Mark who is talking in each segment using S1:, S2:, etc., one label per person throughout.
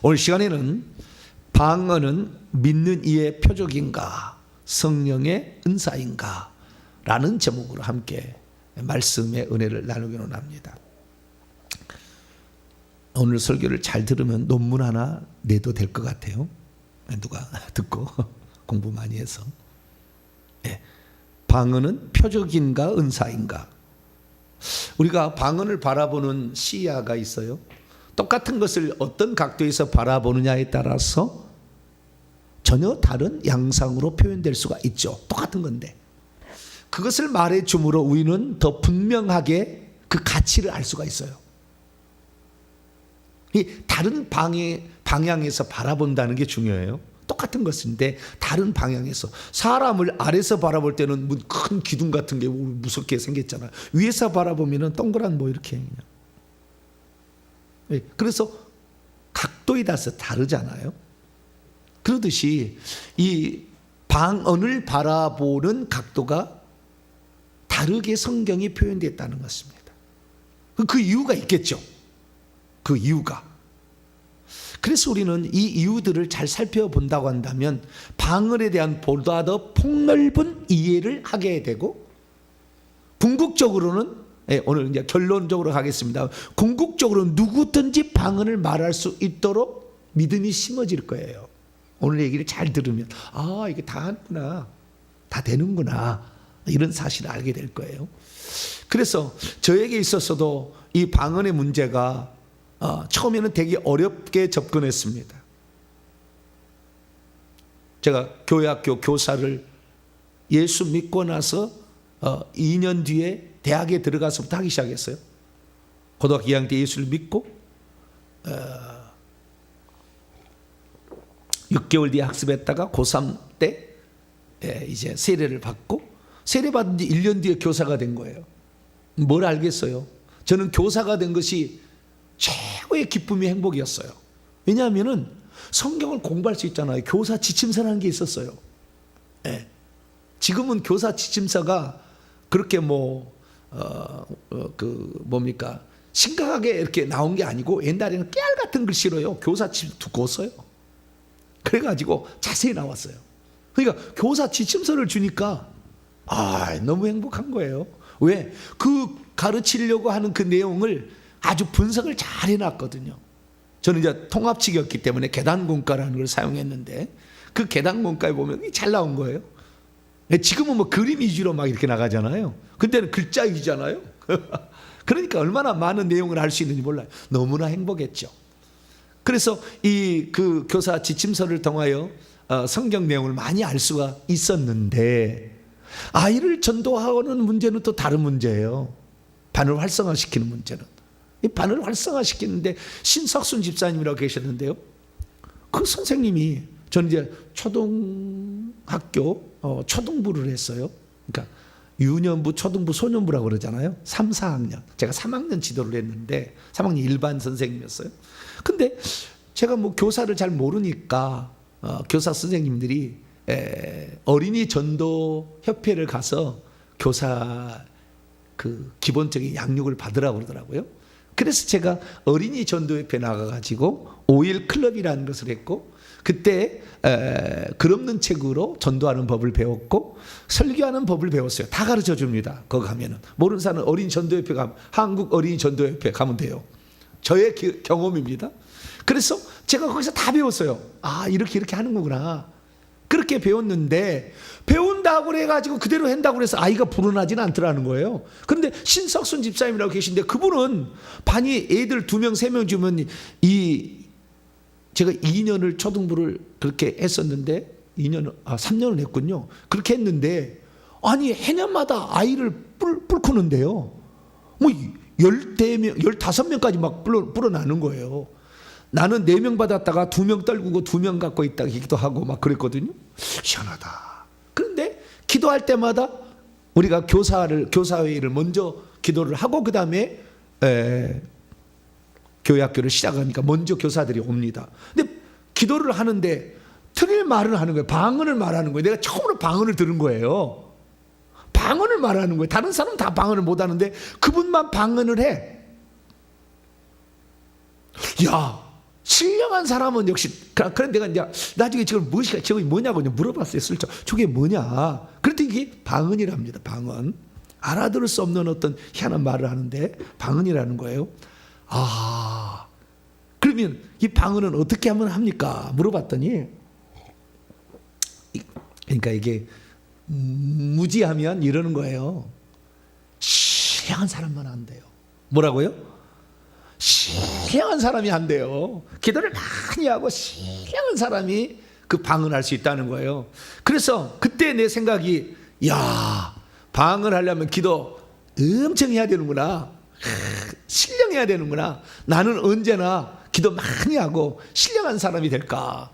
S1: 오늘 시간에는 방언은 믿는 이의 표적인가 성령의 은사인가 라는 제목으로 함께 말씀의 은혜를 나누기로 합니다. 오늘 설교를 잘 들으면 논문 하나 내도 될 것 같아요. 누가 듣고 공부 많이 해서. 방언은 표적인가 은사인가. 우리가 방언을 바라보는 시야가 있어요. 똑같은 것을 어떤 각도에서 바라보느냐에 따라서 전혀 다른 양상으로 표현될 수가 있죠. 똑같은 건데 그것을 말해 줌으로 우리는 더 분명하게 그 가치를 알 수가 있어요. 이 다른 방향에서 바라본다는 게 중요해요. 똑같은 것인데 다른 방향에서. 사람을 아래서 바라볼 때는 큰 기둥 같은 게 무섭게 생겼잖아요. 위에서 바라보면 동그란 이렇게 그냥. 그래서 각도에 따라서 다르잖아요. 그러듯이 이 방언을 바라보는 각도가 다르게 성경이 표현됐다는 것입니다. 그 이유가 있겠죠. 그 이유가. 그래서 우리는 이 이유들을 잘 살펴본다고 한다면 방언에 대한 보다 더 폭넓은 이해를 하게 되고, 궁극적으로는 오늘 이제 결론적으로 가겠습니다. 궁극적으로 누구든지 방언을 말할 수 있도록 믿음이 심어질 거예요. 오늘 얘기를 잘 들으면 이게 다 하는구나, 다 되는구나, 이런 사실을 알게 될 거예요. 그래서 저에게 있어서도 이 방언의 문제가 처음에는 되게 어렵게 접근했습니다. 제가 교회학교 교사를 예수 믿고 나서 2년 뒤에 대학에 들어가서부터 하기 시작했어요. 고등학교 2학년 때 예수를 믿고 6개월 뒤에 학습했다가 고3 때 이제 세례를 받고, 세례 받은 지 1년 뒤에 교사가 된 거예요. 뭘 알겠어요? 저는 교사가 된 것이 최고의 기쁨이 행복이었어요. 왜냐하면은 성경을 공부할 수 있잖아요. 교사 지침서라는 게 있었어요. 지금은 교사 지침서가 그렇게 심각하게 이렇게 나온 게 아니고 옛날에는 깨알 같은 글씨로요 교사 지침 두고 써요. 그래가지고 자세히 나왔어요. 그러니까 교사 지침서를 주니까 너무 행복한 거예요. 왜? 그 가르치려고 하는 그 내용을 아주 분석을 잘 해놨거든요. 저는 이제 통합칙이었기 때문에 계단공과라는 걸 사용했는데 그 계단공과에 보면 잘 나온 거예요. 지금은 그림 위주로 막 이렇게 나가잖아요. 그때는 글자 위주잖아요. 그러니까 얼마나 많은 내용을 알 수 있는지 몰라요. 너무나 행복했죠. 그래서 그 교사 지침서를 통하여 성경 내용을 많이 알 수가 있었는데, 아이를 전도하는 문제는 또 다른 문제예요. 반을 활성화시키는 문제는. 이 반을 활성화시키는데 신석순 집사님이라고 계셨는데요. 그 선생님이, 저는 이제 초등학교 초등부를 했어요. 그러니까 유년부, 초등부, 소년부라고 그러잖아요. 3, 4학년. 제가 3학년 지도를 했는데 3학년 일반 선생님이었어요. 근데 제가 교사를 잘 모르니까 교사 선생님들이 어린이 전도 협회를 가서 교사 그 기본적인 양육을 받으라고 그러더라고요. 그래서 제가 어린이 전도협회 나가가지고 5일 클럽이라는 것을 했고, 그때 글 없는 책으로 전도하는 법을 배웠고 설교하는 법을 배웠어요. 다 가르쳐 줍니다. 거기 가면은. 모르는 사람은 어린이 전도협회 가면, 한국 어린이 전도협회 가면 돼요. 저의 경험입니다. 그래서 제가 거기서 다 배웠어요. 이렇게 하는 거구나. 그렇게 배웠는데, 배운다고 해가지고 그대로 한다고 해서 아이가 불어나지는 않더라는 거예요. 그런데 신석순 집사님이라고 계신데, 그분은 반이 애들 2명, 3명 주면 제가 2년을 초등부를 그렇게 했었는데, 3년을 했군요. 그렇게 했는데, 해년마다 아이를 뿔크는데요. 15명까지 막 불어나는 거예요. 나는 4명 받았다가 2명 떨구고 2명 갖고 있다기도 하고 막 그랬거든요. 희한하다. 그런데 기도할 때마다 우리가 교사회의를 먼저 기도를 하고 그 다음에 교회학교를 시작하니까 먼저 교사들이 옵니다. 근데 기도를 하는데 틀릴 말을 하는 거예요. 방언을 말하는 거예요. 내가 처음으로 방언을 들은 거예요. 방언을 말하는 거예요. 다른 사람은 다 방언을 못 하는데 그분만 방언을 해. 신령한 사람은 역시, 그런 내가 이제 나중에 저거 뭐냐고 물어봤어요. 슬쩍. 저게 뭐냐. 그랬더니 이게 방언이랍니다. 방언. 알아들을 수 없는 어떤 희한한 말을 하는데 방언이라는 거예요. 아, 그러면 이 방언은 어떻게 하면 합니까? 물어봤더니, 그러니까 이게 무지하면 이러는 거예요. 신령한 사람만 한대요. 뭐라고요? 신령한 사람이 한대요. 기도를 많이 하고 신령한 사람이 그 방언할 수 있다는 거예요. 그래서 그때 내 생각이, 야, 방언하려면 기도 엄청 해야 되는구나. 신령해야 되는구나. 나는 언제나 기도 많이 하고 신령한 사람이 될까.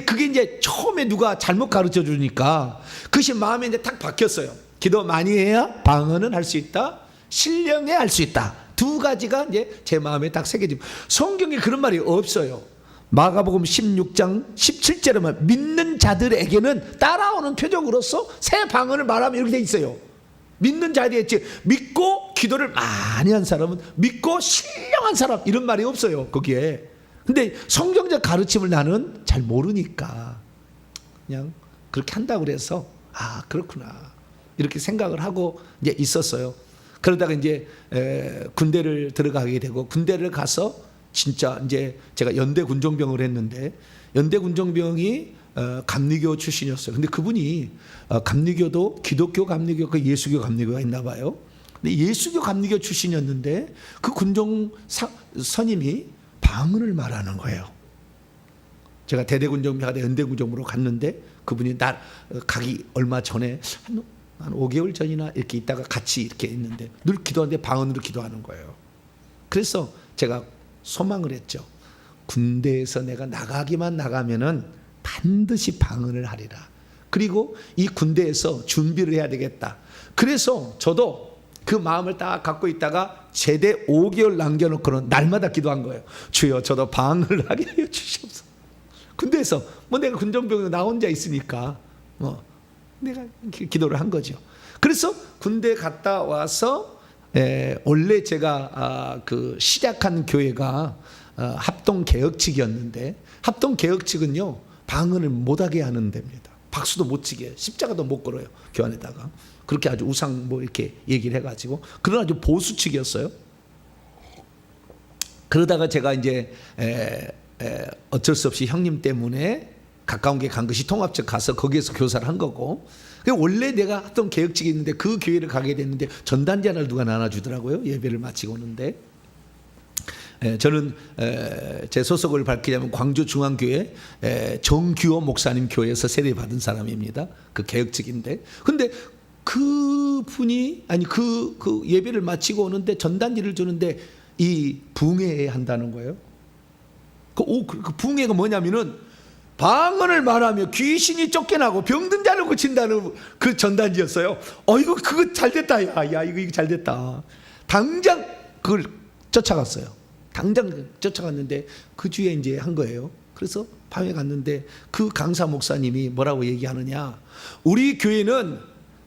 S1: 그게 이제 처음에 누가 잘못 가르쳐 주니까 그것이 마음에 이제 딱 박혔어요. 기도 많이 해야 방언은 할 수 있다. 신령해야 할 수 있다. 두 가지가 이제 제 마음에 딱 새겨지고, 성경에 그런 말이 없어요. 마가복음 16장 17절에만 믿는 자들에게는 따라오는 표적으로서 새 방언을 말하면 이렇게 돼 있어요. 믿는 자들이 믿고 기도를 많이 한 사람은, 믿고 신령한 사람, 이런 말이 없어요 거기에. 근데 성경적 가르침을 나는 잘 모르니까 그냥 그렇게 한다고 그래서, 아, 그렇구나 이렇게 생각을 하고 이제 있었어요. 그러다가 이제 군대를 들어가게 되고, 군대를 가서 진짜 이제 제가 연대 군종병을 했는데, 연대 군종병이 감리교 출신이었어요. 근데 그분이 감리교도 기독교 감리교, 그 예수교 감리교가 있나 봐요. 근데 예수교 감리교 출신이었는데 그 군종 선임이 방언을 말하는 거예요. 제가 대대 군종병, 연대 군종으로 갔는데 그분이 날 가기 얼마 전에 한 5개월 전이나 이렇게 있다가 같이 이렇게 있는데 늘 기도하는데 방언으로 기도하는 거예요. 그래서 제가 소망을 했죠. 군대에서 내가 나가면은 반드시 방언을 하리라. 그리고 이 군대에서 준비를 해야 되겠다. 그래서 저도 그 마음을 딱 갖고 있다가 제대 5개월 남겨놓고는 날마다 기도한 거예요. 주여, 저도 방언을 하게 하여 주시옵소서. 군대에서 내가 군종병에 나 혼자 있으니까 내가 기도를 한 거죠. 그래서 군대 갔다 와서 원래 제가 시작한 교회가 합동개혁측이었는데, 합동개혁측은요 방언을 못하게 하는 데입니다. 박수도 못 치게, 십자가도 못 걸어요 교환에다가. 그렇게 아주 우상 이렇게 얘기를 해가지고, 그런 아주 보수 측이었어요. 그러다가 제가 이제 어쩔 수 없이 형님 때문에 가까운 게 간 것이 통합측 가서 거기에서 교사를 한 거고, 원래 내가 했던 개혁측이 있는데 그 교회를 가게 됐는데 전단지 하나를 누가 나눠주더라고요. 예배를 마치고 오는데, 저는 제 소속을 밝히자면 광주중앙교회 정규호 목사님 교회에서 세례받은 사람입니다. 그 개혁측인데, 근데 그 분이 그 예배를 마치고 오는데 전단지를 주는데 이 붕해해야 한다는 거예요. 그 붕해가 뭐냐면은 방언을 말하며 귀신이 쫓겨나고 병든 자를 고친다는 그 전단지였어요. 이거 그거 잘 됐다. 야 이거 잘 됐다. 당장 그걸 쫓아갔어요. 당장 쫓아갔는데 그 주에 이제 한 거예요. 그래서 밤에 갔는데 그 강사 목사님이 뭐라고 얘기하느냐, 우리 교회는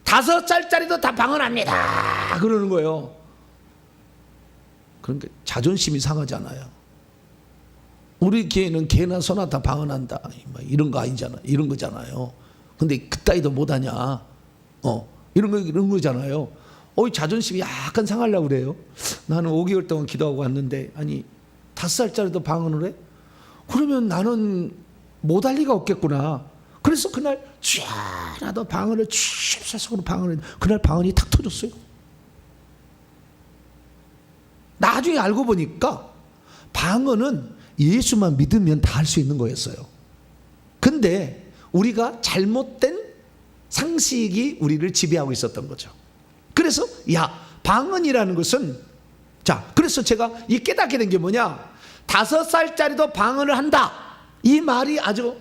S1: 5살짜리도 다 방언합니다 그러는 거예요. 그러니까 자존심이 상하잖아요. 우리 교회는 개나 소나 다 방언한다 이런 거 아니잖아, 이런 거잖아요. 근데 그따위도 못하냐, 이런 거잖아요. 자존심이 약간 상하려고 그래요. 나는 5개월 동안 기도하고 왔는데 5살짜리도 방언을 해? 그러면 나는 못할 리가 없겠구나. 그래서 그날 쥐나도 방언을 쥐사석으로 방언을, 그날 방언이 탁 터졌어요. 나중에 알고 보니까 방언은 예수만 믿으면 다 할 수 있는 거였어요. 근데 우리가 잘못된 상식이 우리를 지배하고 있었던 거죠. 그래서 방언이라는 것은, 그래서 제가 이 깨닫게 된 게 뭐냐, 5살짜리도 방언을 한다, 이 말이 아주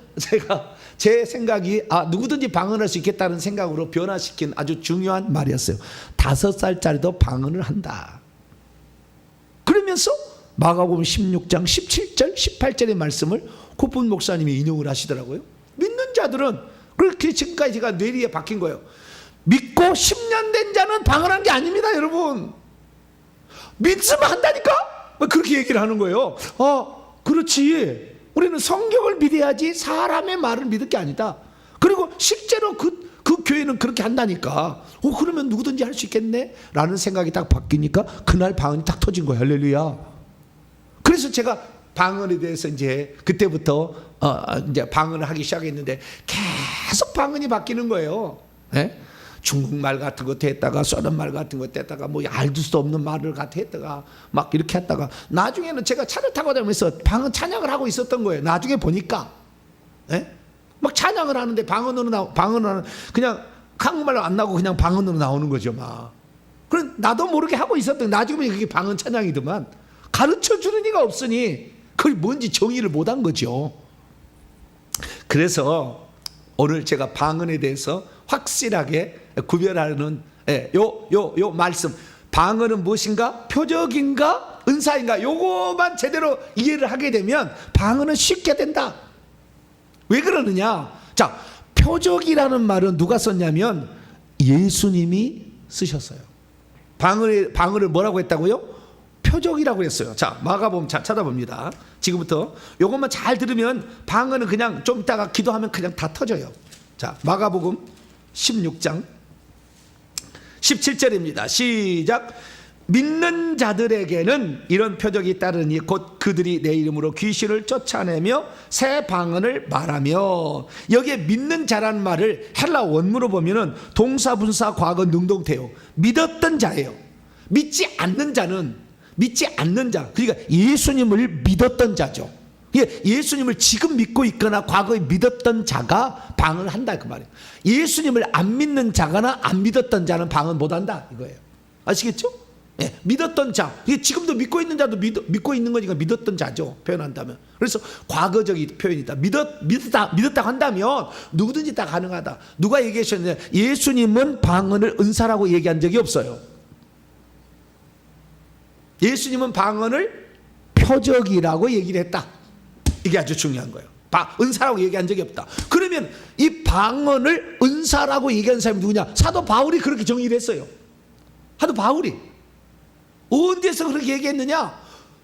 S1: 제 생각이 누구든지 방언할 수 있겠다는 생각으로 변화시킨 아주 중요한 말이었어요. 5살짜리도 방언을 한다. 그러면서 마가복음 16장 17절 18절의 말씀을 코푼 목사님이 인용을 하시더라고요. 믿는 자들은, 그렇게 지금까지 제가 뇌리에 박힌 거예요. 믿고 10년 된 자는 방언한 게 아닙니다 여러분. 믿으면 한다니까? 그렇게 얘기를 하는 거예요. 그렇지. 우리는 성경을 믿어야지 사람의 말을 믿을 게 아니다. 그리고 실제로 그 교회는 그렇게 한다니까. 그러면 누구든지 할 수 있겠네? 라는 생각이 딱 바뀌니까 그날 방언이 딱 터진 거야. 할렐루야. 그래서 제가 방언에 대해서 이제 그때부터 이제 방언을 하기 시작했는데 계속 방언이 바뀌는 거예요. 예? 중국말 같은 것도 했다가 소련말 같은 것도 했다가 뭐 알 수 없는 말을 같이 했다가 막 이렇게 했다가 나중에는 제가 차를 타고 다니면서 방언 찬양을 하고 있었던 거예요. 나중에 보니까. 예? 막 찬양을 하는데 방언으로 그냥 한국말로 안 나오고 그냥 방언으로 나오는 거죠, 막. 그럼 나도 모르게 하고 있었던, 나중에 보니 그게 방언 찬양이더만. 가르쳐 주는 이가 없으니 그게 뭔지 정의를 못한 거죠. 그래서 오늘 제가 방언에 대해서 확실하게 구별하는 요 말씀, 방언은 무엇인가? 표적인가? 은사인가? 요거만 제대로 이해를 하게 되면 방언은 쉽게 된다. 왜 그러느냐? 자, 표적이라는 말은 누가 썼냐면 예수님이 쓰셨어요. 방언을 뭐라고 했다고요? 표적이라고 했어요. 자, 마가복음 찾아봅니다. 지금부터 요것만 잘 들으면 방언은 그냥 좀 이따가 기도하면 그냥 다 터져요. 자, 마가복음 16장 17절입니다. 시작. 믿는 자들에게는 이런 표적이 따르니 곧 그들이 내 이름으로 귀신을 쫓아내며 새 방언을 말하며. 여기에 믿는 자라는 말을 헬라 원문으로 보면은 동사 분사 과거 능동태요. 믿었던 자예요. 믿지 않는 자는 믿지 않는 자, 그러니까 예수님을 믿었던 자죠. 예수님을 지금 믿고 있거나 과거에 믿었던 자가 방언을 한다 그 말이에요. 예수님을 안 믿는 자거나 안 믿었던 자는 방언 못한다 이거예요. 아시겠죠? 예, 믿었던 자, 지금도 믿고 있는 자도 믿고 있는 거니까 믿었던 자죠, 표현한다면. 그래서 과거적인 표현이다. 믿었다고 한다면 누구든지 다 가능하다. 누가 얘기하셨느냐? 예수님은 방언을 은사라고 얘기한 적이 없어요. 예수님은 방언을 표적이라고 얘기를 했다. 이게 아주 중요한 거예요. 은사라고 얘기한 적이 없다. 그러면 이 방언을 은사라고 얘기한 사람이 누구냐? 사도 바울이 그렇게 정의를 했어요. 사도 바울이 어디에서 그렇게 얘기했느냐?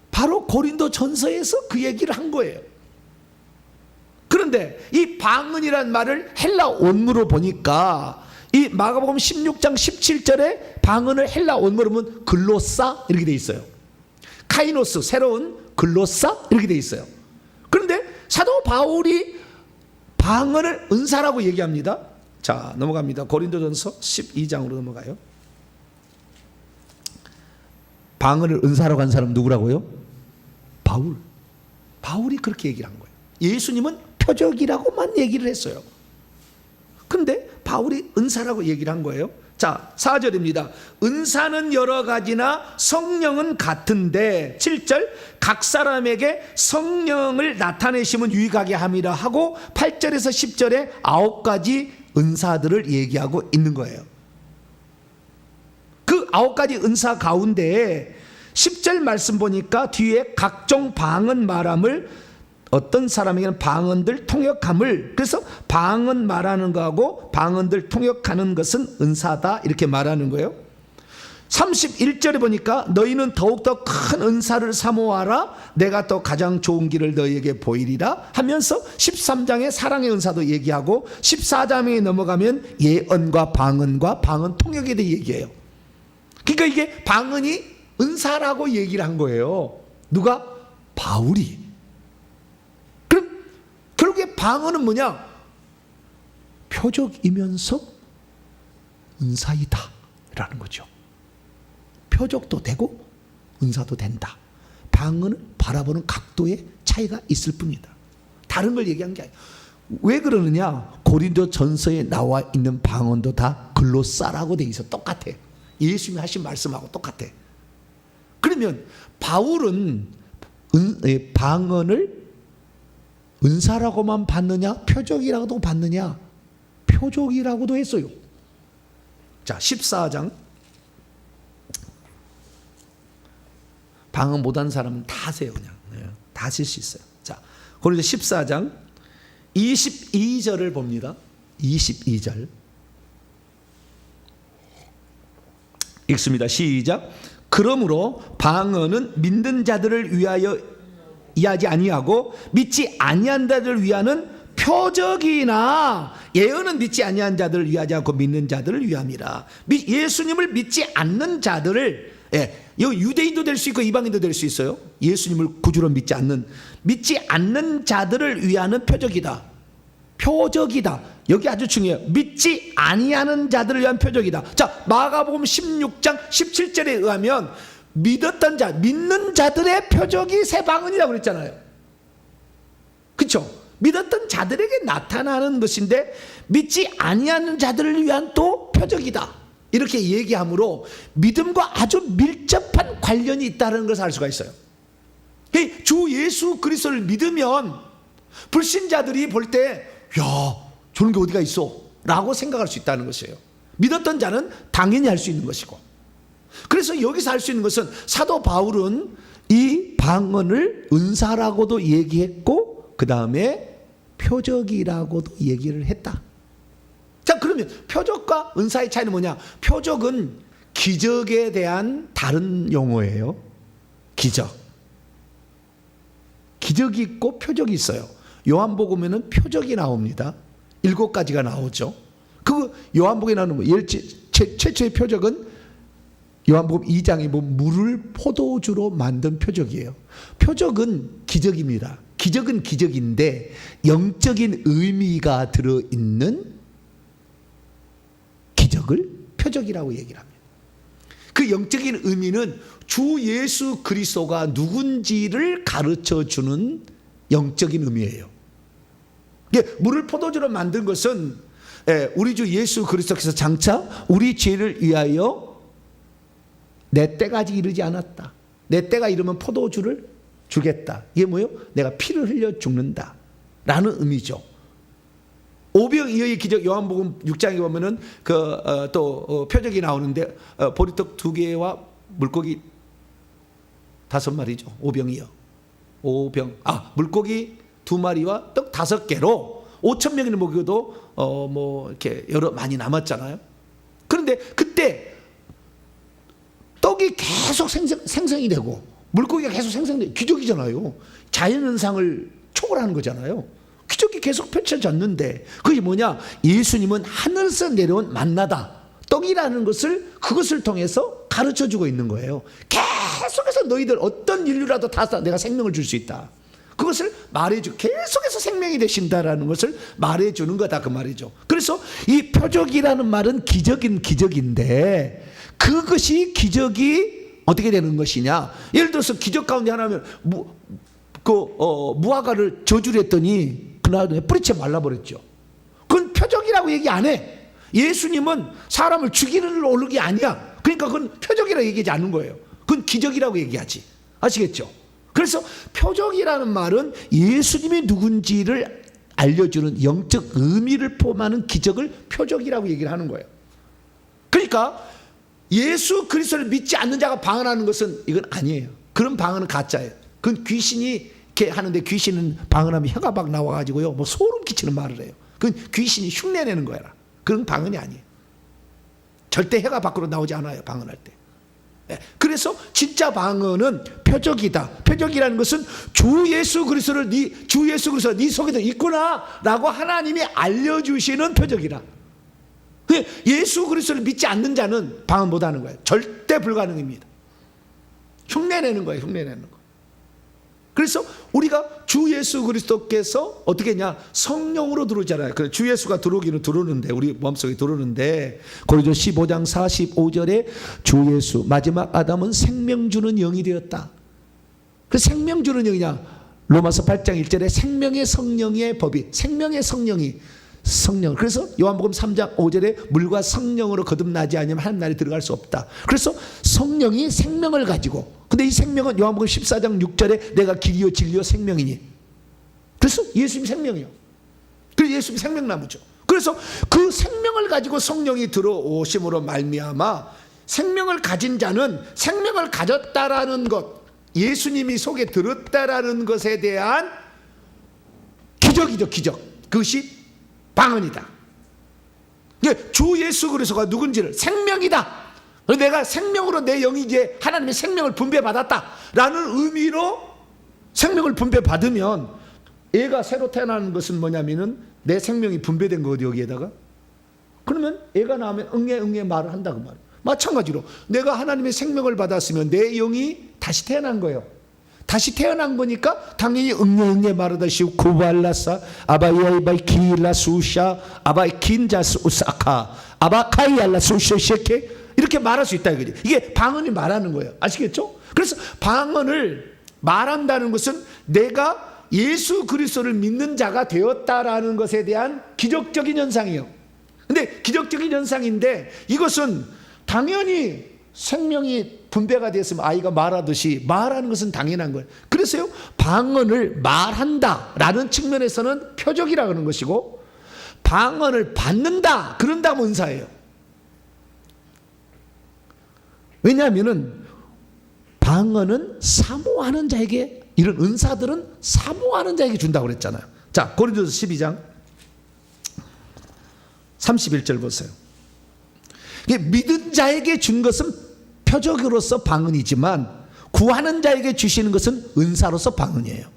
S1: 바로 고린도 전서에서 그 얘기를 한 거예요. 그런데 이 방언이란 말을 헬라 원문으로 보니까 이 마가복음 16장 17절에 방언을 헬라 원문으로 보면 글로사 이렇게 돼 있어요. 카이노스, 새로운 글로사 이렇게 돼 있어요. 그런데 사도 바울이 방언을 은사라고 얘기합니다. 자, 넘어갑니다. 고린도전서 12장으로 넘어가요. 방언을 은사라고 한 사람 누구라고요? 바울이 그렇게 얘기를 한 거예요. 예수님은 표적이라고만 얘기를 했어요. 그런데 바울이 은사라고 얘기를 한 거예요. 자, 4절입니다. 은사는 여러 가지나 성령은 같은데 7절 각 사람에게 성령을 나타내심은 유익하게 함이라 하고 8절에서 10절에 9가지 은사들을 얘기하고 있는 거예요. 그 9가지 은사 가운데 10절 말씀 보니까 뒤에 각종 방언 말함을, 어떤 사람에게는 방언들 통역함을, 그래서 방언 말하는 거하고 방언들 통역하는 것은 은사다 이렇게 말하는 거예요. 31절에 보니까 너희는 더욱더 큰 은사를 사모하라, 내가 또 가장 좋은 길을 너희에게 보이리라 하면서 13장에 사랑의 은사도 얘기하고 14장에 넘어가면 예언과 방언과 방언 통역에 대해 얘기해요. 그러니까 이게 방언이 은사라고 얘기를 한 거예요. 누가? 바울이. 그럼 결국에 방언은 뭐냐? 표적이면서 은사이다 라는 거죠. 표적도 되고 은사도 된다. 방언은 바라보는 각도에 차이가 있을 뿐이다. 다른 걸 얘기한 게 아니야. 왜 그러느냐? 고린도 전서에 나와 있는 방언도 다 글로사라고 돼 있어. 똑같아. 예수님이 하신 말씀하고 똑같아. 그러면 바울은 방언을 은사라고만 받느냐? 표적이라고도 받느냐? 표적이라고도 했어요. 자, 14장. 방언 못한 사람은 다 하세요. 그냥 다 하실 수 있어요. 자, 고린도 14장 22절을 봅니다. 22절 읽습니다. 시작. 그러므로 방언은 믿는 자들을 위하여 이해하지 아니하고 믿지 아니한 자들을 위하는 표적이나 예언은 믿지 아니한 자들을 위하지 않고 믿는 자들을 위함이라. 예수님을 믿지 않는 자들을, 유대인도 될 수 있고 이방인도 될 수 있어요. 예수님을 구주로 믿지 않는 자들을 위하는 표적이다. 표적이다. 여기 아주 중요해요. 믿지 아니하는 자들을 위한 표적이다. 자, 마가복음 16장 17절에 의하면 믿는 자들의 표적이 새 방언이라고 그랬잖아요. 그렇죠? 믿었던 자들에게 나타나는 것인데 믿지 아니하는 자들을 위한 또 표적이다. 이렇게 얘기하므로 믿음과 아주 밀접한 관련이 있다는 것을 알 수가 있어요. 주 예수 그리스도를 믿으면 불신자들이 볼 때 저런 게 어디가 있어? 라고 생각할 수 있다는 것이에요. 믿었던 자는 당연히 할 수 있는 것이고. 그래서 여기서 할 수 있는 것은 사도 바울은 이 방언을 은사라고도 얘기했고 그 다음에 표적이라고도 얘기를 했다. 자, 그러면 표적과 은사의 차이는 뭐냐? 표적은 기적에 대한 다른 용어예요. 기적이 있고 표적이 있어요. 요한복음에는 표적이 나옵니다. 7가지가 나오죠. 그 요한복음에 나오는 최초의 표적은 요한복음 2장에 보면 물을 포도주로 만든 표적이에요. 표적은 기적입니다. 기적은 기적인데 영적인 의미가 들어있는 기적을 표적이라고 얘기를 합니다. 그 영적인 의미는 주 예수 그리스도가 누군지를 가르쳐주는 영적인 의미예요. 물을 포도주로 만든 것은 우리 주 예수 그리스도께서 장차 우리 죄를 위하여 내 때가 아직 이르지 않았다. 내 때가 이르면 포도주를 주겠다. 이게 뭐예요? 내가 피를 흘려 죽는다 라는 의미죠. 오병이어의 기적 요한복음 6장에 보면은 표적이 나오는데 보리떡 2개와 물고기 5마리죠. 물고기 2마리와 떡 5개로 5,000명을 먹여도 이렇게 많이 남았잖아요. 그런데 그때 떡이 계속 생성이 되고 물고기가 계속 생성돼. 기적이잖아요. 자연현상을 초월하는 거잖아요. 기적이 계속 펼쳐졌는데 그게 뭐냐? 예수님은 하늘에서 내려온 만나다. 떡이라는 그것을 통해서 가르쳐주고 있는 거예요. 계속해서 너희들 어떤 인류라도 다 내가 생명을 줄 수 있다. 그것을 계속해서 생명이 되신다라는 것을 말해주는 거다 그 말이죠. 그래서 이 표적이라는 말은 기적인데 그것이 기적이 어떻게 되는 것이냐? 예를 들어서 기적 가운데 하나면 무화과를 저주를 했더니 그날에 뿌리채 말라버렸죠. 그건 표적이라고 얘기 안 해. 예수님은 사람을 죽이는 오르기 아니야. 그러니까 그건 표적이라고 얘기하지 않는 거예요. 그건 기적이라고 얘기하지. 아시겠죠? 그래서 표적이라는 말은 예수님이 누군지를 알려주는 영적 의미를 포함하는 기적을 표적이라고 얘기를 하는 거예요. 그러니까 예수 그리스도를 믿지 않는 자가 방언하는 것은 이건 아니에요. 그런 방언은 가짜예요. 그건 귀신이 이렇게 하는데 귀신은 방언하면 혀가 막 나와가지고요 소름 끼치는 말을 해요. 그건 귀신이 흉내내는 거야. 그런 방언이 아니에요. 절대 혀가 밖으로 나오지 않아요. 방언할 때. 그래서 진짜 방언은 표적이다. 표적이라는 것은 주 예수 그리스도가 네 속에도 있구나라고 하나님이 알려주시는 표적이라. 예수 그리스도를 믿지 않는 자는 방언 못하는 거예요. 절대 불가능입니다. 흉내내는 거예요. 흉내내는 거. 그래서 우리가 주 예수 그리스도께서 어떻게 했냐? 성령으로 들어오잖아요. 주 예수가 들어오기는 들어오는데 우리 마음속에 들어오는데 고린도서 15장 45절에 주 예수 마지막 아담은 생명 주는 영이 되었다. 그 생명 주는 영이냐? 로마서 8장 1절에 생명의 성령의 법이 생명의 성령이 성령. 그래서 요한복음 3장 5절에 물과 성령으로 거듭나지 않으면 하나님 나라에 들어갈 수 없다. 그래서 성령이 생명을 가지고, 근데 이 생명은 요한복음 14장 6절에 내가 길이요 진리요 생명이니. 그래서 예수님이 생명이요. 그래서 예수님이 생명나무죠. 그래서 그 생명을 가지고 성령이 들어오심으로 말미암아 생명을 가진 자는 생명을 가졌다라는 것, 예수님이 속에 들었다라는 것에 대한 기적이죠. 기적. 그것이 방언이다. 주 예수 그리스도가 누군지를 생명이다. 내가 생명으로 내 영이 이제 하나님의 생명을 분배받았다라는 의미로 생명을 분배받으면 애가 새로 태어나는 것은 뭐냐면은 내 생명이 분배된 거거든요, 여기에다가. 그러면 애가 나오면 응애 말을 한다고 말이에요. 마찬가지로 내가 하나님의 생명을 받았으면 내 영이 다시 태어난 거예요. 다시 태어난 거니까 당연히 응애 말하다시 구발라사 아바이아이바이 키라 수샤 아바이 긴자스 우사카 아바카이알라 수샤셰케 이렇게 말할 수 있다 이거지. 이게 방언이 말하는 거예요. 아시겠죠? 그래서 방언을 말한다는 것은 내가 예수 그리스도를 믿는 자가 되었다라는 것에 대한 기적적인 현상이에요. 근데 기적적인 현상인데 이것은 당연히 생명이 분배가 됐으면 아이가 말하듯이 말하는 것은 당연한 거예요. 그래서요, 방언을 말한다라는 측면에서는 표적이라 그러는 것이고, 방언을 받는다 그런다면 은사예요. 왜냐하면은 방언은 사모하는 자에게, 이런 은사들은 사모하는 자에게 준다고 그랬잖아요. 자, 고린도서 12장 31절 보세요. 믿은 자에게 준 것은 표적으로서 방언이지만 구하는 자에게 주시는 것은 은사로서 방언이에요.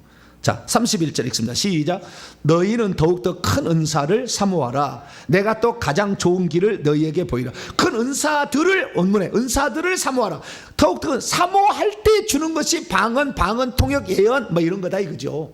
S1: 자, 31절 읽습니다. 시작. 너희는 더욱더 큰 은사를 사모하라. 내가 또 가장 좋은 길을 너희에게 보이라. 큰 은사들을, 원문에 은사들을 사모하라. 더욱더 사모할 때 주는 것이 방언, 통역, 예언 뭐 이런 거다 이거죠.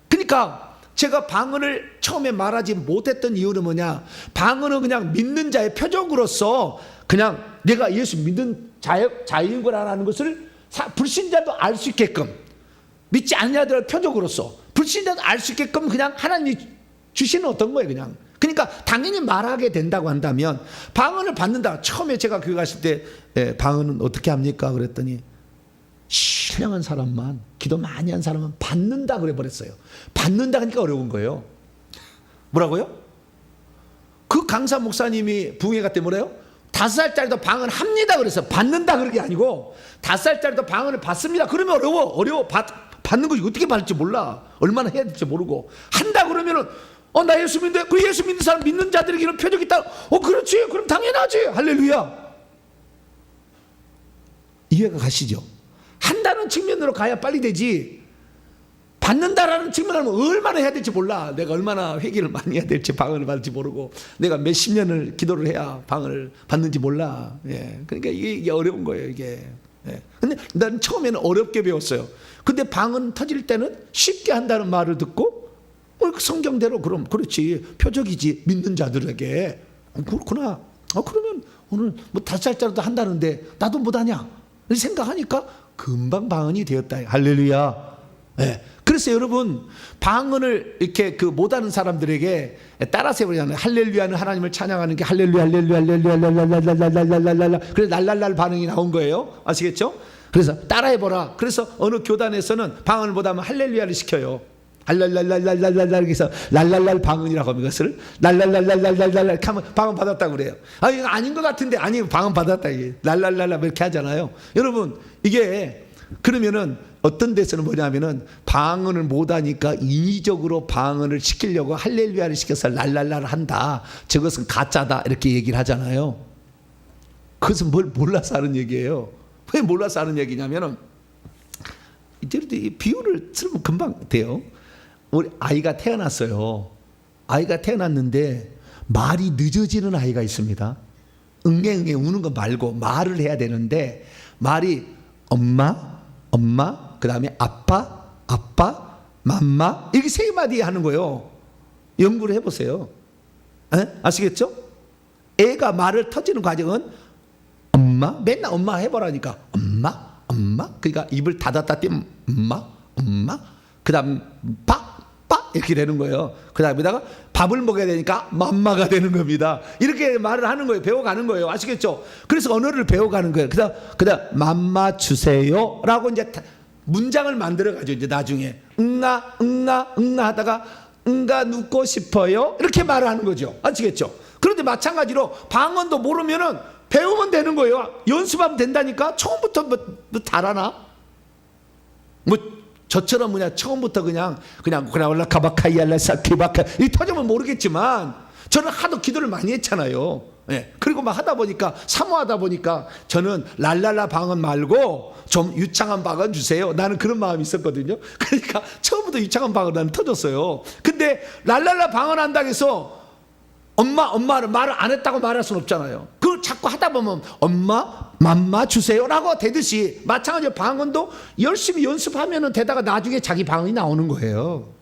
S1: 그러니까 제가 방언을 처음에 말하지 못했던 이유는 뭐냐? 방언은 그냥 믿는 자의 표적으로서 그냥 내가 예수 믿는 자인 거라는 것을 불신자도 알 수 있게끔, 믿지 않는 자들의 표적으로서 불신자도 알 수 있게끔 그냥 하나님이 주시는 어떤 거예요, 그냥. 그러니까 당연히 말하게 된다고 한다면 방언을 받는다. 처음에 제가 교회 갔을 때 방언은 어떻게 합니까? 그랬더니 신령한 사람만, 기도 많이 한 사람은 받는다 그래 버렸어요. 받는다 하니까 어려운 거예요. 뭐라고요? 그 강사 목사님이 부흥회가 때 뭐래요? 5살짜리도 방언 합니다 그래서 받는다 그런 게 아니고 5살짜리도 방언을 받습니다. 그러면 어려워. 받는 거 어떻게 받을지 몰라. 얼마나 해야 될지 모르고. 한다 그러면은 나 예수 믿는데, 그 예수 믿는 사람, 믿는 자들에게 이런 표적이 있다. 그렇지. 그럼 당연하지. 할렐루야. 이해가 가시죠? 한다는 측면으로 가야 빨리 되지, 받는다라는 측면으로 하면 얼마나 해야 될지 몰라. 내가 얼마나 회개를 많이 해야 될지, 방언을 받을지 모르고, 내가 몇십 년을 기도를 해야 방언을 받는지 몰라. 예. 그러니까 이게 어려운 거예요, 이게. 예. 근데 난 처음에는 어렵게 배웠어요. 근데 방언 터질 때는 쉽게 한다는 말을 듣고, 성경대로 그럼 그렇지, 표적이지, 믿는 자들에게. 그렇구나. 그러면 오늘 뭐 5살짜리도 한다는데 나도 못하냐? 생각하니까 금방 방언이 되었다. 할렐루야. 네. 그래서 여러분, 방언을 이렇게 그 못하는 사람들에게 따라서 해보잖아요. 할렐루야는 하나님을 찬양하는 게 할렐루야, 할렐루야, 할렐루야, 랄랄랄랄랄랄랄랄랄. 그래서 랄랄랄 반응이 나온 거예요. 아시겠죠? 그래서 따라해보라. 그래서 어느 교단에서는 방언을 못하면 할렐루야를 시켜요. 랄랄랄랄랄랄랄. 그래서 랄랄랄 방언이라고 합니다. 그것을 랄랄랄랄랄랄랄 하면 방언 받았다고 그래요. 이거 아닌 것 같은데, 아니 방언 받았다 이게 랄랄랄라 이렇게 하잖아요. 여러분, 이게 그러면은 어떤 데서는 뭐냐면은 방언을 못하니까 인위적으로 방언을 시키려고 할렐루야를 시켜서 랄랄랄을 한다, 저것은 가짜다 이렇게 얘기를 하잖아요. 그것은 뭘 몰라서 하는 얘기예요. 왜 몰라서 하는 얘기냐면은 이 비유를 들으면 금방 돼요. 우리 아이가 태어났어요. 아이가 태어났는데 말이 늦어지는 아이가 있습니다. 응애 우는 거 말고 말을 해야 되는데 말이 엄마, 그 다음에 아빠, 맘마 이렇게 3마디 하는 거예요. 연구를 해보세요. 아시겠죠? 애가 말을 터지는 과정은 엄마, 맨날 엄마 해보라니까 엄마, 그러니까 입을 닫았다 띄면 엄마, 그 다음 빠 이렇게 되는 거예요. 그 다음에다가 밥을 먹어야 되니까 맘마가 되는 겁니다. 이렇게 말을 하는 거예요. 배워가는 거예요. 아시겠죠? 그래서 언어를 배워가는 거예요. 그 다음 맘마 주세요 라고 이제 문장을 만들어가죠. 이제 나중에 응아 하다가 응가 눕고 싶어요 이렇게 말을 하는 거죠. 아시겠죠? 그런데 마찬가지로 방언도 모르면은 배우면 되는 거예요. 연습하면 된다니까. 처음부터 뭐 달아나? 저처럼 처음부터 그냥 올라카바카이알라 사키바카 이 터지면 모르겠지만 저는 하도 기도를 많이 했잖아요. 예. 그리고 막 하다 보니까 사모하다 보니까 저는 랄랄라 방언 말고 좀 유창한 방언 주세요. 나는 그런 마음이 있었거든요. 그러니까 처음부터 유창한 방언 나는 터졌어요. 근데 랄랄라 방언 한다고 해서 엄마를 말을 안 했다고 말할 수는 없잖아요. 그걸 자꾸 하다 보면 엄마 맘마 주세요라고 되듯이 마찬가지로 방언도 열심히 연습하면은 되다가 나중에 자기 방언이 나오는 거예요.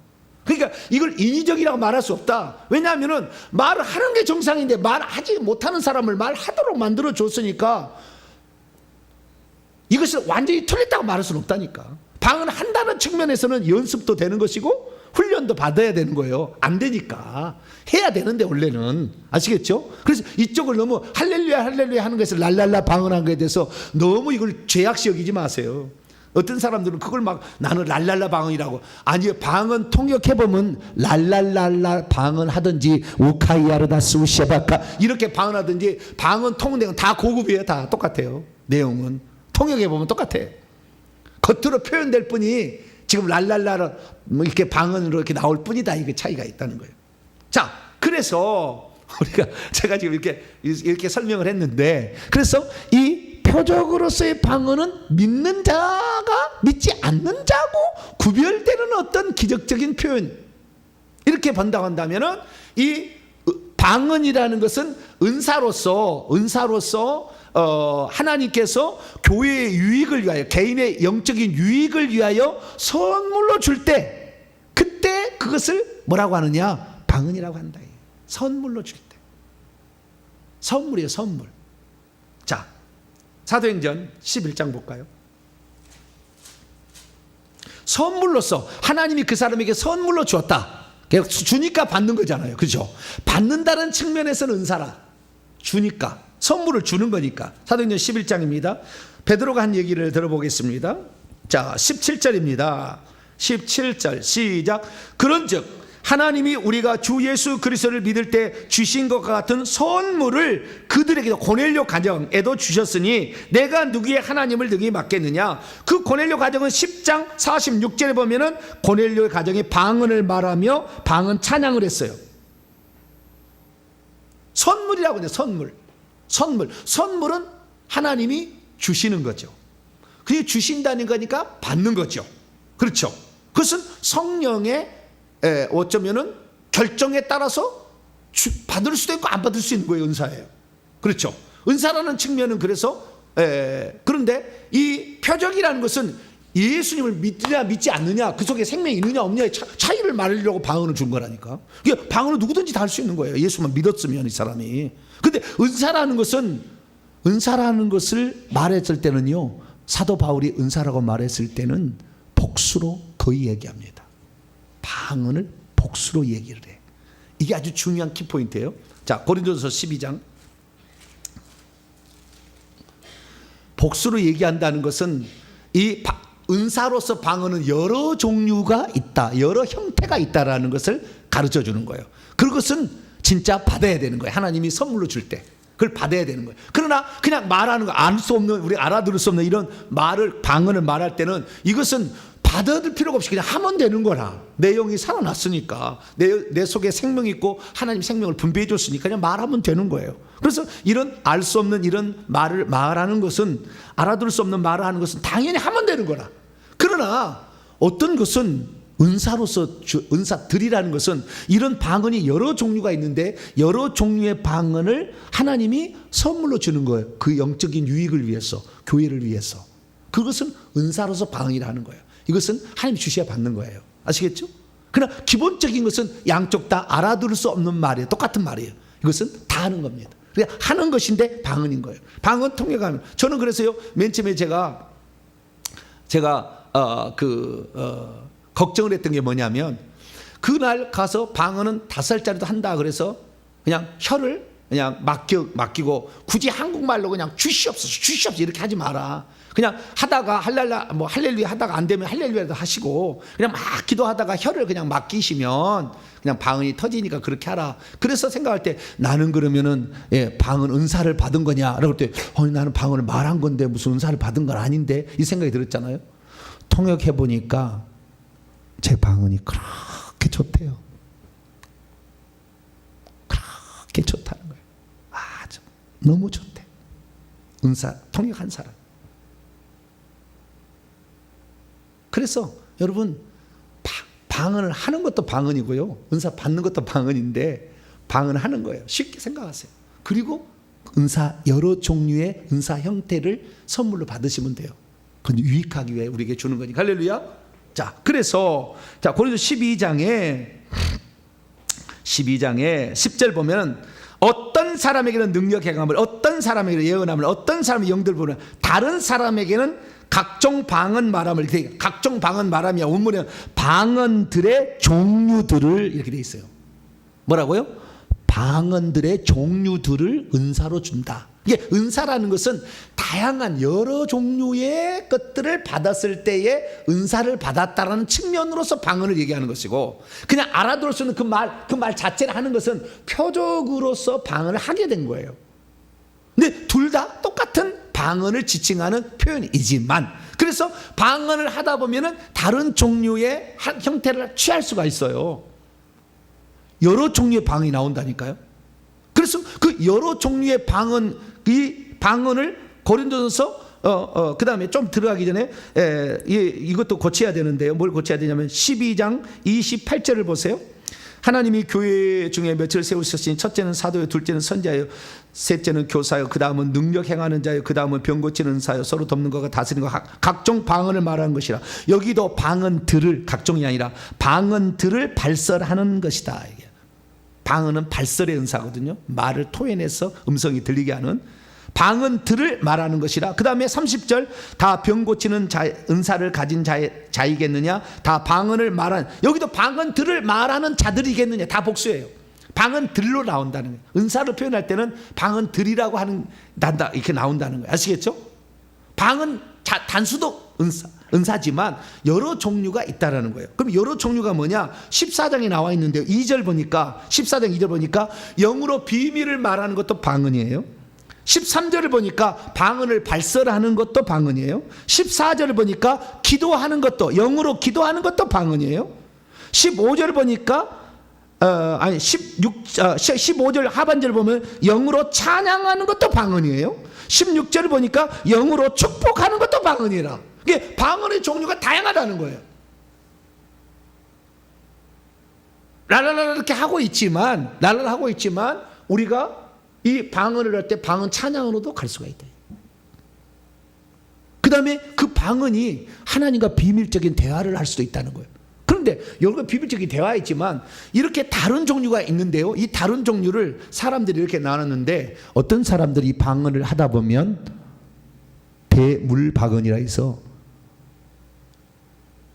S1: 그러니까 이걸 인위적이라고 말할 수 없다. 왜냐하면은 말을 하는 게 정상인데 말하지 못하는 사람을 말하도록 만들어 줬으니까 이것을 완전히 틀렸다고 말할 수는 없다니까. 방언한다는 측면에서는 연습도 되는 것이고 훈련도 받아야 되는 거예요. 안 되니까 해야 되는데 원래는 아시겠죠? 그래서 이쪽을 너무 할렐루야 할렐루야 하는 것을 랄랄라 방언한 것에 대해서 너무 이걸 죄악시 여기지 마세요. 어떤 사람들은 그걸 막 나는 랄랄라 방언이라고. 아니요, 방언 통역해보면 랄랄랄라 방언하든지 우카이아르다스 우시바카 이렇게 방언하든지 방언 통역은 다 고급이에요. 다 똑같아요. 내용은 통역해보면 똑같아. 겉으로 표현될 뿐이 지금 랄랄라로 뭐 이렇게 방언으로 이렇게 나올 뿐이다. 이게 차이가 있다는 거예요. 자, 그래서 제가 지금 이렇게 설명을 했는데, 그래서 이 표적으로서의 방언은 믿는 자가 믿지 않는 자고 구별되는 어떤 기적적인 표현, 이렇게 본다고 한다면은 이 방언이라는 것은 은사로서 하나님께서 교회의 유익을 위하여, 개인의 영적인 유익을 위하여 선물로 줄 때, 그때 그것을 뭐라고 하느냐? 방언이라고 한다. 선물로 줄 때. 선물이에요, 선물. 자, 사도행전 11장 볼까요? 선물로서 하나님이 그 사람에게 선물로 주었다. 주니까 받는 거잖아요. 그죠? 받는다는 측면에서는 은사라. 주니까. 선물을 주는 거니까. 사도행전 11장입니다. 베드로가 한 얘기를 들어보겠습니다. 자, 17절입니다. 17절 시작. 그런즉 하나님이 우리가 주 예수 그리스도를 믿을 때 주신 것과 같은 선물을 그들에게도, 고넬료 가정에도 주셨으니 내가 누구의 하나님을 능히 맡겠느냐. 그 고넬료 가정은 10장 46절에 보면은 고넬료의 가정이 방언을 말하며 방언 찬양을 했어요. 선물이라고 해요. 선물은 하나님이 주시는 거죠. 그게 주신다는 거니까 받는 거죠. 그렇죠. 그것은 성령의 어쩌면은 결정에 따라서 받을 수도 있고 안 받을 수 있는 거예요. 은사예요. 그렇죠. 은사라는 측면은 그래서 그런데 이 표적이라는 것은 예수님을 믿느냐 믿지 않느냐, 그 속에 생명이 있느냐 없느냐의 차이를 말하려고 방언을 준 거라니까. 이게 방언은 누구든지 다 할 수 있는 거예요. 예수만 믿었으면 이 사람이. 근데 은사라는 것을 말했을 때는요, 사도 바울이 은사라고 말했을 때는 복수로 거의 얘기합니다. 방언을 복수로 얘기를 해. 이게 아주 중요한 키포인트예요. 자, 고린도서 12장. 복수로 얘기한다는 것은 이 은사로서 방언은 여러 종류가 있다, 여러 형태가 있다라는 것을 가르쳐 주는 거예요. 그것은 진짜 받아야 되는 거예요. 하나님이 선물로 줄 때 그걸 받아야 되는 거예요. 그러나 그냥 말하는 거, 알 수 없는, 우리 알아들을 수 없는 이런 방언을 말할 때는 이것은 받아들 필요가 없이 그냥 하면 되는 거라. 내 영이 살아났으니까, 내 속에 생명이 있고 하나님 생명을 분배해 줬으니까 그냥 말하면 되는 거예요. 그래서 이런 알 수 없는 이런 말을 말하는 것은, 알아들을 수 없는 말을 하는 것은 당연히 하면 되는 거라. 그러나 어떤 것은 은사들이라는 것은 이런 방언이 여러 종류가 있는데 여러 종류의 방언을 하나님이 선물로 주는 거예요. 그 영적인 유익을 위해서, 교회를 위해서. 그것은 은사로서 방언이라는 거예요. 이것은 하나님이 주셔야 받는 거예요. 아시겠죠? 그러나 기본적인 것은 양쪽 다 알아들을 수 없는 말이에요. 똑같은 말이에요. 이것은 다 하는 겁니다. 그러니까 하는 것인데 방언인 거예요. 방언 통역하면, 저는 그래서요, 맨 처음에 제가 걱정을 했던 게 뭐냐면, 그날 가서 방언은 5살짜리도 한다 그래서 그냥 혀를 그냥 맡기고 굳이 한국말로 그냥 주시옵소서 이렇게 하지 마라. 그냥 하다가 할렐루야 하다가 안 되면 할렐루야도 하시고, 그냥 막 기도하다가 혀를 그냥 맡기시면 그냥 방언이 터지니까 그렇게 하라. 그래서 생각할 때 나는 그러면은 방언 은사를 받은 거냐? 그럴 때 나는 방언을 말한 건데 무슨 은사를 받은 건 아닌데, 이 생각이 들었잖아요. 통역해 보니까 제 방언이 그렇게 좋대요. 그렇게 좋다는 거예요. 아주 너무 좋대. 은사 통역한 사람. 그래서 여러분, 방언을 하는 것도 방언이고요, 은사 받는 것도 방언인데 방언하는 거예요. 쉽게 생각하세요. 그리고 은사, 여러 종류의 은사 형태를 선물로 받으시면 돼요. 그건 유익하기 위해 우리에게 주는 거니까. 할렐루야. 자, 그래서 고린도 12장에 10절 보면 어떤 사람에게는 능력 행함을, 어떤 사람에게는 예언함을, 어떤 사람의 영들 보는, 다른 사람에게는 각종 방언 말함을. 각종 방언 말함이야. 원문에 방언들의 종류들을 이렇게 돼 있어요. 뭐라고요? 방언들의 종류들을 은사로 준다. 이게 은사라는 것은 다양한 여러 종류의 것들을 받았을 때에 은사를 받았다라는 측면으로서 방언을 얘기하는 것이고, 그냥 알아들을 수 있는 그 말 자체를 하는 것은 표적으로서 방언을 하게 된 거예요. 근데 둘 다 똑같은 방언을 지칭하는 표현이지만, 그래서 방언을 하다 보면은 다른 종류의 형태를 취할 수가 있어요. 여러 종류의 방언이 나온다니까요. 그래서 그 여러 종류의 방언을 고린도전서 그 다음에 좀 들어가기 전에 이것도 고쳐야 되는데요. 뭘 고쳐야 되냐면 12장 28절을 보세요. 하나님이 교회 중에 몇을 세우셨으니 첫째는 사도요, 둘째는 선지자요, 셋째는 교사요, 그 다음은 능력 행하는 자요, 그 다음은 병 고치는 사요, 서로 돕는 것과 다스리는 것, 각종 방언을 말하는 것이라. 여기도 방언들을, 각종이 아니라 방언들을 발설하는 것이다. 이게 방언은 발설의 은사거든요. 말을 토해내서 음성이 들리게 하는 방언들을 말하는 것이라. 그 다음에 30절, 다 병 고치는 은사를 가진 자이겠느냐, 다 방언을 말하는, 여기도 방언들을 말하는 자들이겠느냐, 다 복수예요. 방언들로 나온다는 거예요. 은사를 표현할 때는 방언들이라고 난다, 이렇게 나온다는 거예요. 아시겠죠? 방언 단수도 은사지만 여러 종류가 있다라는 거예요. 그럼 여러 종류가 뭐냐? 14장에 나와 있는데요, 2절 보니까, 14장 2절 보니까 영으로 비밀을 말하는 것도 방언이에요. 13절을 보니까 방언을 발설하는 것도 방언이에요. 14절을 보니까 기도하는 것도, 영으로 기도하는 것도 방언이에요. 15절을 보니까 15절 하반절을 보면 영으로 찬양하는 것도 방언이에요. 16절을 보니까 영으로 축복하는 것도 방언이라. 이게 방언의 종류가 다양하다는 거예요. 랄랄랄 이렇게 하고 있지만 우리가 이 방언을 할 때 방언 찬양으로도 갈 수가 있다. 그 다음에 그 방언이 하나님과 비밀적인 대화를 할 수도 있다는 거예요. 그런데 여러분, 비밀적인 대화이지만 이렇게 다른 종류가 있는데요, 이 다른 종류를 사람들이 이렇게 나눴는데, 어떤 사람들이 방언을 하다 보면 대물방언이라 해서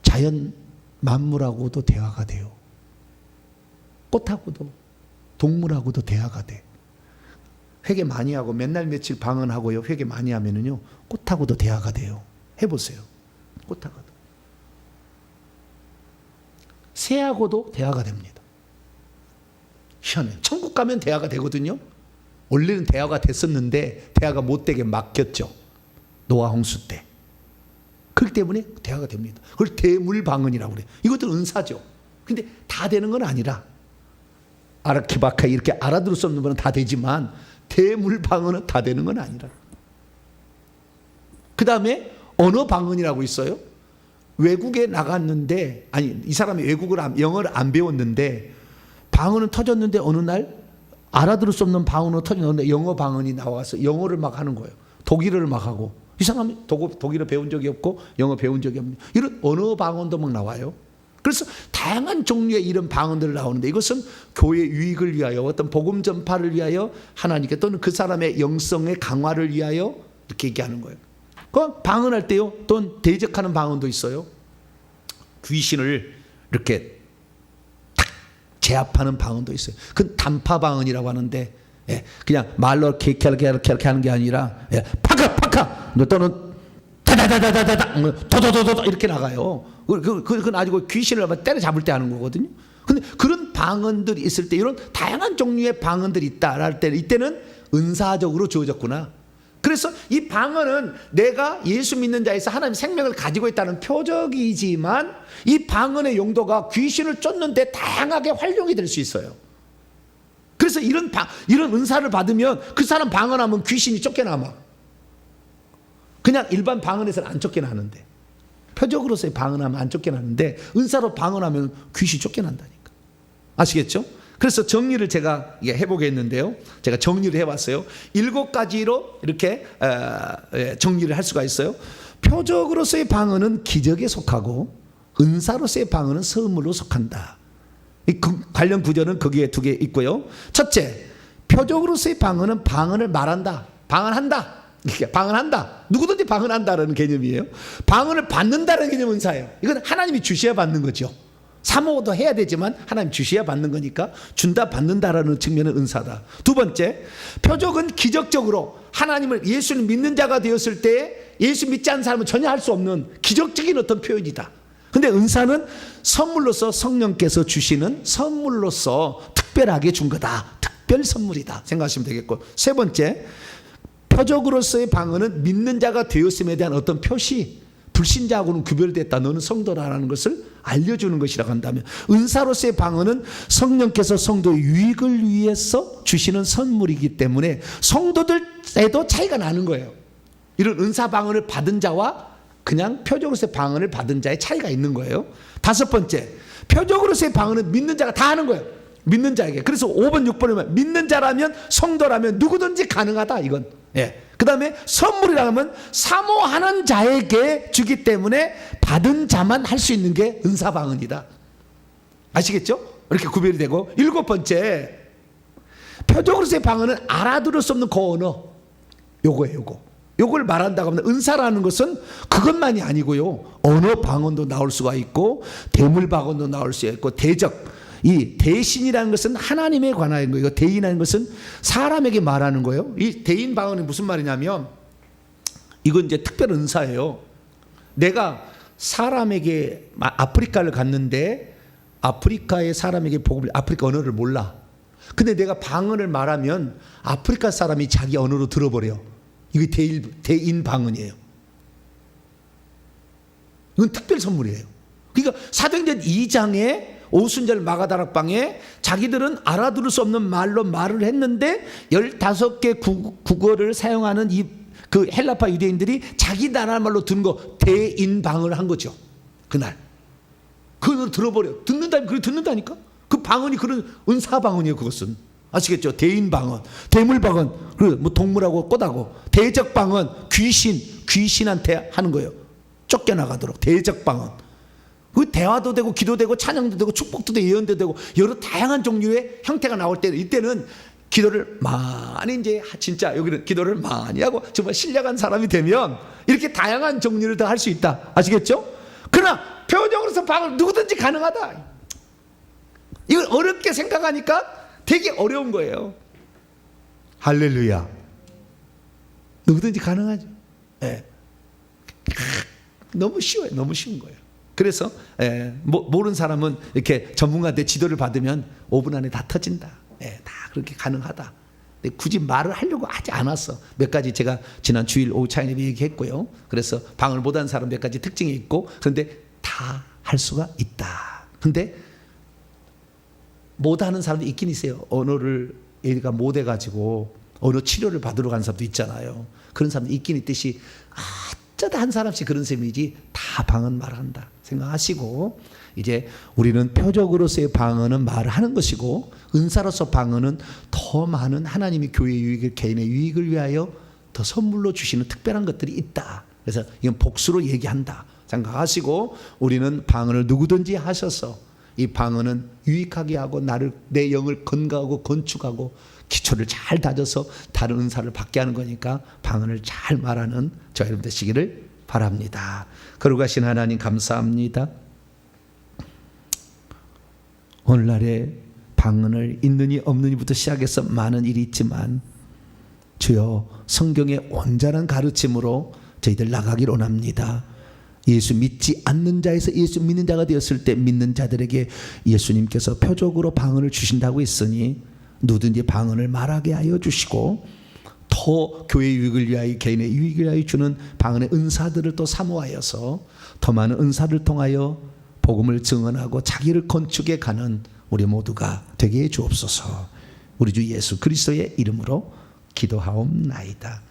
S1: 자연 만물하고도 대화가 돼요. 꽃하고도 동물하고도 대화가 돼. 회개 많이 하고 맨날 며칠 방언하고요, 회개 많이 하면은요, 꽃하고도 대화가 돼요. 해보세요. 꽃하고도. 새하고도 대화가 됩니다. 희한해. 천국 가면 대화가 되거든요. 원래는 대화가 됐었는데 대화가 못되게 막혔죠. 노아 홍수 때. 그렇기 때문에 대화가 됩니다. 그걸 대물방언이라고 그래요. 이것도 은사죠. 근데 다 되는 건 아니라, 아라키바카 이렇게 알아들을 수 없는 분은 다 되지만 대물방언은 다 되는 건 아니라. 그 다음에 언어방언이라고 있어요. 외국에 나갔는데, 이 사람이 영어를 안 배웠는데 방언은 터졌는데 어느 날 알아들을 수 없는 방언으로 터졌는데 영어 방언이 나와서 영어를 막 하는 거예요. 독일어를 막 하고. 이 사람이 독일어 배운 적이 없고 영어 배운 적이 없는, 이런 언어 방언도 막 나와요. 그래서 다양한 종류의 이런 방언들을 나오는데, 이것은 교회 유익을 위하여, 어떤 복음 전파를 위하여, 하나님께, 또는 그 사람의 영성의 강화를 위하여 이렇게 얘기하는 거예요. 그 방언할 때요, 또는 대적하는 방언도 있어요. 귀신을 이렇게 탁 제압하는 방언도 있어요. 그건 단파 방언이라고 하는데, 그냥 말로 이렇게 하는 게 아니라, 파카 또는 다다다다다다 도도도도 이렇게 나가요. 그건 아니고 귀신을 때려잡을 때 하는 거거든요. 근데 그런 방언들이 있을 때, 이런 다양한 종류의 방언들이 있다 할 때, 이때는 은사적으로 주어졌구나. 그래서 이 방언은 내가 예수 믿는 자에서 하나님 생명을 가지고 있다는 표적이지만, 이 방언의 용도가 귀신을 쫓는데 다양하게 활용이 될 수 있어요. 그래서 이런 은사를 받으면 그 사람 방언하면 귀신이 쫓겨나마. 그냥 일반 방언에서는 안 쫓겨나는데, 표적으로서의 방언하면 안 쫓겨나는데 은사로 방언하면 귀신이 쫓겨난다니까. 아시겠죠? 그래서 정리를 제가 해보겠는데요. 제가 정리를 해봤어요. 7가지로 이렇게 정리를 할 수가 있어요. 표적으로서의 방언은 기적에 속하고 은사로서의 방언은 선물로 속한다. 관련 구절은 거기에 2개 있고요. 첫째, 표적으로서의 방언은 방언을 말한다, 방언한다. 방언한다. 누구든지 방언한다라는 개념이에요. 방언을 받는다는 개념은 은사예요. 이건 하나님이 주셔야 받는 거죠. 사모도 해야 되지만 하나님 주셔야 받는 거니까 준다 받는다라는 측면은 은사다. 2번째, 표적은 기적적으로 하나님을, 예수를 믿는 자가 되었을 때 예수 믿지 않는 사람은 전혀 할 수 없는 기적적인 어떤 표현이다. 근데 은사는 선물로서 성령께서 주시는 선물로서 특별하게 준 거다. 특별 선물이다 생각하시면 되겠고, 3번째, 표적으로서의 방언은 믿는 자가 되었음에 대한 어떤 표시, 불신자하고는 구별됐다, 너는 성도라는 것을 알려주는 것이라고 한다면, 은사로서의 방언은 성령께서 성도의 유익을 위해서 주시는 선물이기 때문에 성도들에도 차이가 나는 거예요. 이런 은사 방언을 받은 자와 그냥 표적으로서의 방언을 받은 자의 차이가 있는 거예요. 5번째, 표적으로서의 방언은 믿는 자가 다 하는 거예요. 믿는 자에게. 그래서 5번 6번이면 믿는 자라면, 성도라면 누구든지 가능하다, 이건. 그 다음에 선물이라면 사모하는 자에게 주기 때문에 받은 자만 할 수 있는 게 은사방언이다. 아시겠죠? 이렇게 구별이 되고, 7번째, 표적으로서의 방언은 알아들을 수 없는 고언어, 요거예요. 요걸 말한다고 하면, 은사라는 것은 그것만이 아니고요, 언어 방언도 나올 수가 있고 대물 방언도 나올 수 있고, 대적, 이 대신이라는 것은 하나님에 관한 거예요. 대인이라는 것은 사람에게 말하는 거예요. 이 대인 방언이 무슨 말이냐면, 이건 이제 특별 은사예요. 내가 사람에게, 아프리카를 갔는데 아프리카의 사람에게 복음을, 아프리카 언어를 몰라. 근데 내가 방언을 말하면 아프리카 사람이 자기 언어로 들어버려. 이게 대인 방언이에요. 이건 특별 선물이에요. 그러니까 사도행전 2장에 오순절 마가다락방에 자기들은 알아들을 수 없는 말로 말을 했는데 15개 국어를 사용하는 그 헬라파 유대인들이 자기 나라 말로 듣는 거 대인방언을 한 거죠. 그날 그걸 들어버려. 듣는다니까. 그 방언이 그런 은사방언이에요. 그것은 아시겠죠? 대인방언, 대물방언, 뭐 동물하고 꽃하고, 대적방언, 귀신한테 하는 거예요. 쫓겨나가도록. 대적방언. 그 대화도 되고 기도 되고 찬양도 되고 축복도 되고 예언도 되고 여러 다양한 종류의 형태가 나올 때, 이때는 기도를 많이, 이제 진짜 여기는 기도를 많이 하고 정말 신령한 사람이 되면 이렇게 다양한 종류를 다 할 수 있다. 아시겠죠? 그러나 표적으로서 방언 누구든지 가능하다. 이걸 어렵게 생각하니까 되게 어려운 거예요. 할렐루야. 누구든지 가능하죠. 네. 너무 쉬워요. 너무 쉬운 거예요. 그래서 모르는 사람은 이렇게 전문가한테 지도를 받으면 5분 안에 다 터진다. 다 그렇게 가능하다. 근데 굳이 말을 하려고 하지 않았어. 몇 가지 제가 지난 주일 오후 차이님이 얘기했고요. 그래서 방언을 못하는 사람 몇 가지 특징이 있고, 그런데 다 할 수가 있다. 근데 못하는 사람도 있긴 있어요. 언어를 얘가 못해가지고 언어 치료를 받으러 가는 사람도 있잖아요. 그런 사람도 있긴 있듯이 어쩌다 한 사람씩 그런 셈이지 다 방언 말한다 생각하시고, 이제 우리는 표적으로서의 방언은 말을 하는 것이고, 은사로서 방언은 더 많은 하나님이 교회의 유익을, 개인의 유익을 위하여 더 선물로 주시는 특별한 것들이 있다. 그래서 이건 복수로 얘기한다 생각하시고, 우리는 방언을 누구든지 하셔서 이 방언은 유익하게 하고 내 영을 건강하고 건축하고 기초를 잘 다져서 다른 은사를 받게 하는 거니까 방언을 잘 말하는 저 여러분 되시기를 바랍니다. 거룩하신 하나님 감사합니다. 오늘날에 방언을 있느니 없느니부터 시작해서 많은 일이 있지만, 주여 성경의 온전한 가르침으로 저희들 나가기를 원합니다. 예수 믿지 않는 자에서 예수 믿는 자가 되었을 때 믿는 자들에게 예수님께서 표적으로 방언을 주신다고 했으니, 누구든지 방언을 말하게 하여 주시고, 더 교회의 유익을 위하여, 개인의 유익을 위하여 주는 방언의 은사들을 또 사모하여서 더 많은 은사를 통하여 복음을 증언하고 자기를 건축해 가는 우리 모두가 되게 해 주옵소서. 우리 주 예수 그리스도의 이름으로 기도하옵나이다.